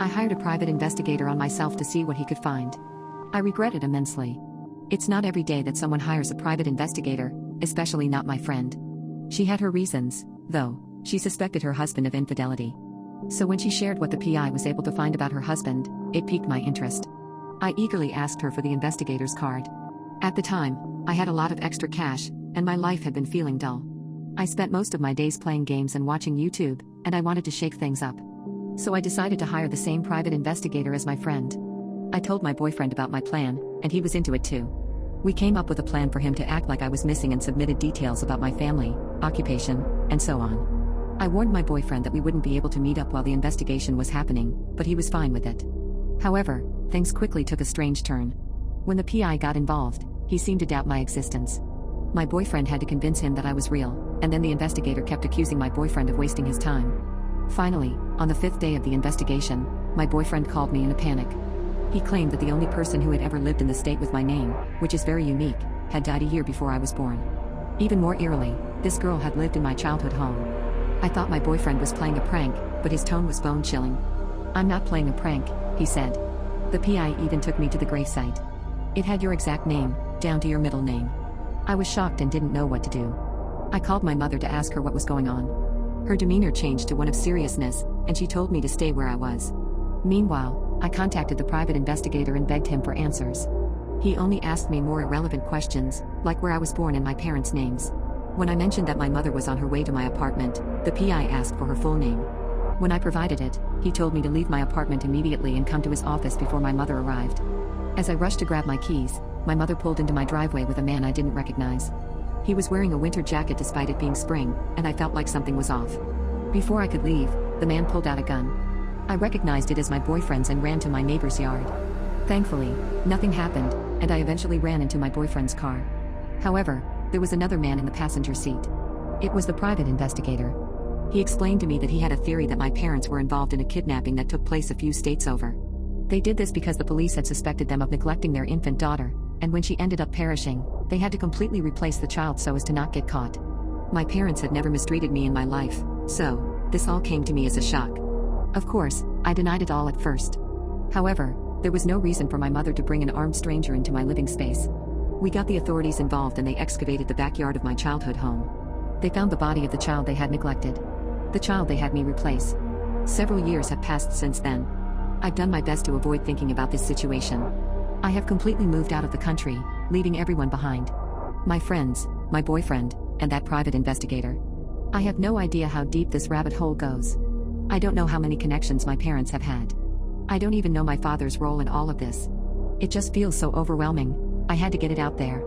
I hired a private investigator on myself to see what he could find. I regret it immensely. It's not every day that someone hires a private investigator, especially not my friend. She had her reasons, though. She suspected her husband of infidelity. So when she shared what the PI was able to find about her husband, it piqued my interest. I eagerly asked her for the investigator's card. At the time, I had a lot of extra cash, and my life had been feeling dull. I spent most of my days playing games and watching YouTube, and I wanted to shake things up. So I decided to hire the same private investigator as my friend. I told my boyfriend about my plan, and he was into it too. We came up with a plan for him to act like I was missing and submitted details about my family, occupation, and so on. I warned my boyfriend that we wouldn't be able to meet up while the investigation was happening, but he was fine with it. However, things quickly took a strange turn. When the PI got involved, he seemed to doubt my existence. My boyfriend had to convince him that I was real, and then the investigator kept accusing my boyfriend of wasting his time. Finally, on the 5th day of the investigation, my boyfriend called me in a panic. He claimed that the only person who had ever lived in the state with my name, which is very unique, had died a year before I was born. Even more eerily, this girl had lived in my childhood home. I thought my boyfriend was playing a prank, but his tone was bone-chilling. "I'm not playing a prank," he said. "The PI even took me to the gravesite. It had your exact name, down to your middle name." I was shocked and didn't know what to do. I called my mother to ask her what was going on. Her demeanor changed to one of seriousness, and she told me to stay where I was. Meanwhile, I contacted the private investigator and begged him for answers. He only asked me more irrelevant questions, like where I was born and my parents' names. When I mentioned that my mother was on her way to my apartment, the PI asked for her full name. When I provided it, he told me to leave my apartment immediately and come to his office before my mother arrived. As I rushed to grab my keys, my mother pulled into my driveway with a man I didn't recognize. He was wearing a winter jacket despite it being spring, and I felt like something was off. Before I could leave, the man pulled out a gun. I recognized it as my boyfriend's and ran to my neighbor's yard. Thankfully, nothing happened, and I eventually ran into my boyfriend's car. However, there was another man in the passenger seat. It was the private investigator. He explained to me that he had a theory that my parents were involved in a kidnapping that took place a few states over. They did this because the police had suspected them of neglecting their infant daughter, and when she ended up perishing, they had to completely replace the child so as to not get caught. My parents had never mistreated me in my life, so this all came to me as a shock. Of course, I denied it all at first. However, there was no reason for my mother to bring an armed stranger into my living space. We got the authorities involved and they excavated the backyard of my childhood home. They found the body of the child they had neglected. The child they had me replace. Several years have passed since then. I've done my best to avoid thinking about this situation. I have completely moved out of the country, leaving everyone behind. My friends, my boyfriend, and that private investigator. I have no idea how deep this rabbit hole goes. I don't know how many connections my parents have had. I don't even know my father's role in all of this. It just feels so overwhelming. I had to get it out there.